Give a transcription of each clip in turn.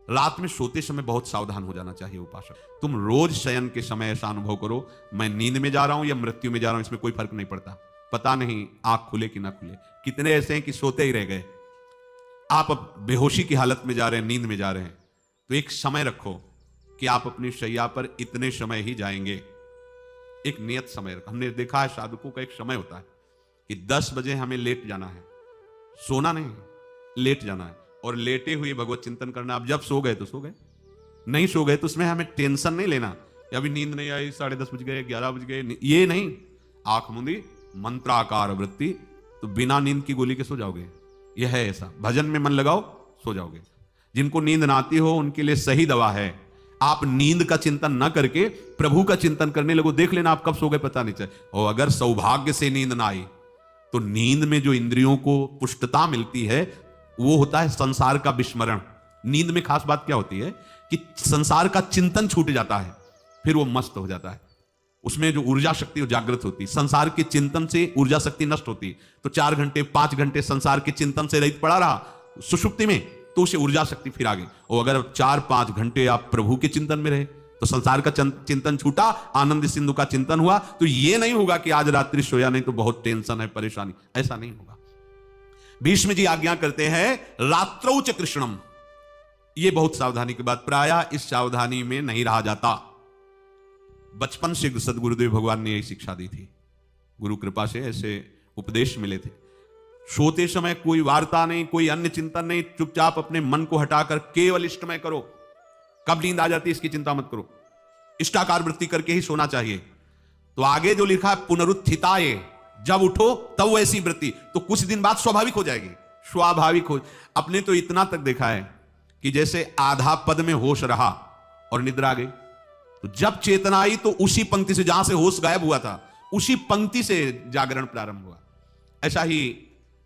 रात में सोते समय बहुत सावधान हो जाना चाहिए उपासक। तुम रोज शयन के समय ऐसा अनुभव करो, मैं नींद में जा रहा हूं या मृत्यु में जा रहा हूं, इसमें कोई फर्क नहीं पड़ता। पता नहीं आंख खुले कि ना खुले। कितने ऐसे हैं कि सोते ही रह गए, आप अब बेहोशी की हालत में जा रहे हैं, नींद में जा रहे हैं। तो एक समय रखो कि आप अपनी शैया पर इतने समय ही जाएंगे। एक नियत समय रखो। हमने देखा है साधकों का एक समय होता है कि 10 बजे हमें लेट जाना है, सोना नहीं, लेट जाना है, और लेटे हुए भगवत चिंतन करना। अब जब सो गए तो सो गए, नहीं सो गए तो उसमें हमें टेंशन नहीं लेना कि अभी नींद नहीं आई, 10:30 बज गए, 11 बज गए, ये नहीं। आंख मूंदी, मंत्राकार वृत्ति, तो बिना नींद की गोली के सो जाओगे। यह है ऐसा, भजन में मन लगाओ, सो जाओगे। जिनको नींद ना आती हो उनके लिए सही दवा है, आप नींद का चिंतन न करके प्रभु का चिंतन करने लगो। देख लेना आप कब सो गए पता नहीं चले। और अगर सौभाग्य से नींद ना आई तो नींद में जो इंद्रियों को पुष्टता मिलती है वो होता है संसार का विस्मरण। नींद में खास बात क्या होती है कि संसार का चिंतन छूट जाता है, फिर वो मस्त हो जाता है। उसमें जो ऊर्जा शक्ति वो जागृत होती है। संसार के चिंतन से ऊर्जा शक्ति नष्ट होती है, तो 4 घंटे 5 घंटे संसार के चिंतन से रहित पड़ा रहा सुषुप्ति में, तो उसे ऊर्जा शक्ति फिर आ गई। और अगर 4-5 घंटे आप प्रभु के चिंतन में रहे तो संसार का चिंतन छूटा, आनंद सिंधु का चिंतन हुआ, तो यह नहीं होगा कि आज रात्रि सोया नहीं तो बहुत टेंशन है, परेशानी, ऐसा नहीं होगा। भीष्म जी आज्ञा करते हैं रात्रौ च कृष्णम। यह बहुत सावधानी की बात, प्रायः इस सावधानी में नहीं रहा जाता। बचपन से सदगुरुदेव भगवान ने यही शिक्षा दी थी, गुरु कृपा से ऐसे उपदेश मिले थे। सोते समय कोई वार्ता नहीं, कोई अन्य चिंतन नहीं, चुपचाप अपने मन को हटाकर केवल इष्टमय करो। कब नींद आ जाती है इसकी चिंता मत करो, इष्टाकार वृत्ति करके ही सोना चाहिए। तो आगे जो लिखा है पुनरुत्थिताये, जब उठो तब वैसी वृत्ति, तो कुछ दिन बाद स्वाभाविक हो जाएगी, स्वाभाविक हो। अपने तो इतना तक देखा है कि जैसे आधा पद में होश रहा और निद्रा आ गई, तो जब चेतना आई तो उसी पंक्ति से जहां से होश गायब हुआ था उसी पंक्ति से जागरण प्रारंभ हुआ। ऐसा ही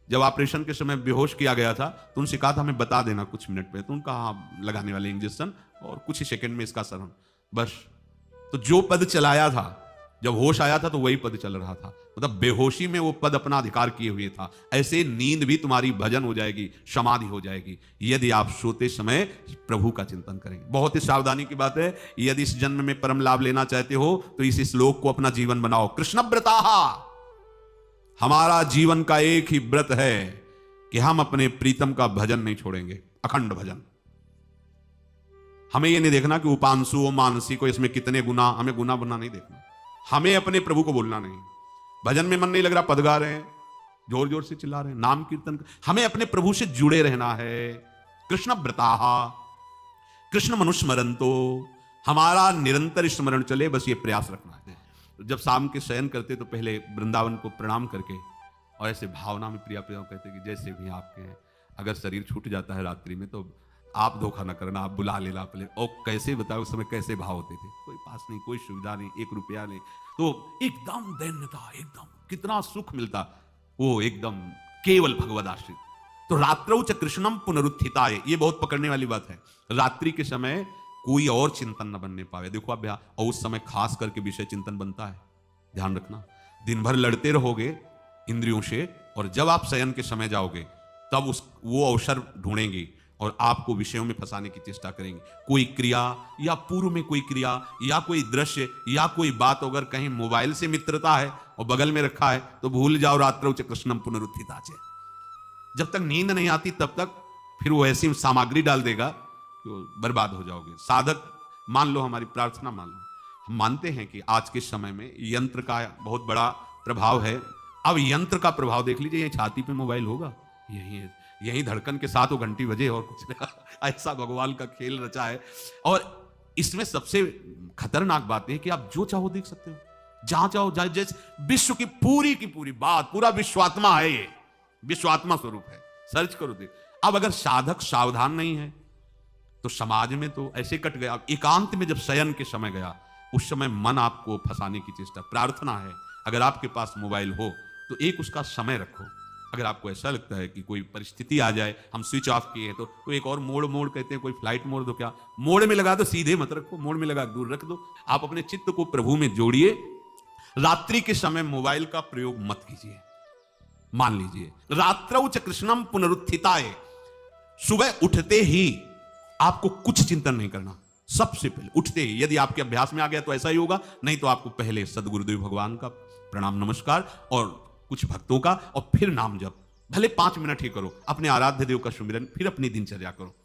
जब ऑपरेशन के समय बेहोश किया गया था तो उनसे कहा था हमें बता देना कुछ मिनट पे, तो उनका हाँ लगाने वाले इंजेक्शन और कुछ ही सेकंड में इसका सरन, बस। तो जो पद चलाया था जब होश आया था तो वही पद चल रहा था, मतलब बेहोशी में वो पद अपना अधिकार किए हुए था। ऐसे नींद भी तुम्हारी भजन हो जाएगी, समाधि हो जाएगी, यदि आप सोते समय प्रभु का चिंतन करेंगे। बहुत ही सावधानी की बात है। यदि इस जन्म में परम लाभ लेना चाहते हो तो इस श्लोक को अपना जीवन बनाओ। कृष्ण व्रताहा, हमारा जीवन का एक ही व्रत है कि हम अपने प्रीतम का भजन नहीं छोड़ेंगे, अखंड भजन। हमें यह नहीं देखना कि उपांशु मानसी को इसमें कितने गुना, हमें गुना बना नहीं देखना। हमें अपने प्रभु को बोलना नहीं। भजन में मन नहीं लग रहा, पद गा रहे हैं, जोर जोर से चिल्ला रहे हैं, नाम कीर्तन, हमें अपने प्रभु से जुड़े रहना है। कृष्ण व्रताहा, कृष्ण मनुस्मरंतो, हमारा निरंतर स्मरण चले, बस ये प्रयास रखना है। जब शाम के शयन करते तो पहले वृंदावन को प्रणाम करके और ऐसे भावना में प्रिया प्रिया कहते कि जैसे भी आपके हैं, अगर शरीर छूट जाता है रात्रि में तो आप धोखा ना करना, आप बुला लेना पहले। और कैसे बताओ उस समय कैसे भाव होते थे, कोई पास नहीं, कोई सुविधा नहीं, 1 रुपया नहीं, तो एकदम दैन्यता, एकदम कितना सुख मिलता, वो एकदम केवल भगवद आश्रित। तो रात्रौ च कृष्णम पुनरुत्थिताय, ये बहुत पकड़ने वाली बात है। रात्रि के समय कोई और चिंतन न बनने पावे। देखो आप, और उस समय खास करके विषय चिंतन बनता है, ध्यान रखना। दिन भर लड़ते रहोगे इंद्रियों से, और जब आप शयन के समय जाओगे तब वो अवसर ढूंढेंगे और आपको विषयों में फंसाने की चेष्टा करेंगे। कोई क्रिया या पूर्व में कोई क्रिया या कोई दृश्य या कोई बात, अगर कहीं मोबाइल से मित्रता है और बगल में रखा है तो भूल जाओ रात्रौ च कृष्णम पुनरुत्थिताचे। जब तक नींद नहीं आती तब तक फिर वो ऐसी सामग्री डाल देगा तो बर्बाद हो जाओगे। साधक मान लो, हमारी प्रार्थना मान लो, हम मानते हैं कि आज के समय में यंत्र का बहुत बड़ा प्रभाव है। अब यंत्र का प्रभाव देख लीजिए, ये छाती पे मोबाइल होगा, यही धड़कन के साथ वो घंटी बजे और कुछ नहीं। ऐसा भगवान का खेल रचा है। और इसमें सबसे खतरनाक बात है कि आप जो चाहो देख सकते हो, जहां चाहो, जैसे विश्व की पूरी बात, पूरा विश्वात्मा है, ये विश्वात्मा स्वरूप है, सर्च करो देख। अब अगर साधक सावधान नहीं है तो समाज में तो ऐसे कट गया। एकांत में जब शयन के समय गया, उस समय मन आपको फंसाने की चेष्टा। प्रार्थना है, अगर आपके पास मोबाइल हो तो एक उसका समय रखो। अगर आपको ऐसा लगता है कि कोई परिस्थिति आ जाए, हम स्विच ऑफ किए तो एक और मोड कहते हैं, कोई फ्लाइट मोड दो, क्या मोड में लगा दो, सीधे मत रखो, मोड में लगा दूर रख दो। आप अपने चित्त को प्रभु में जोड़िए। रात्रि के समय मोबाइल का प्रयोग मत कीजिए। मान लीजिए रात्रौ च कृष्णम पुनरुत्थिताय, सुबह उठते ही आपको कुछ चिंतन नहीं करना। सबसे पहले उठते ही, यदि आपके अभ्यास में आ गया तो ऐसा ही होगा, नहीं तो आपको पहले सदगुरुदेव भगवान का प्रणाम नमस्कार और कुछ भक्तों का, और फिर नाम जप। भले 5 मिनट ही करो, अपने आराध्य देव का सुमिरन, फिर अपनी दिनचर्या करो।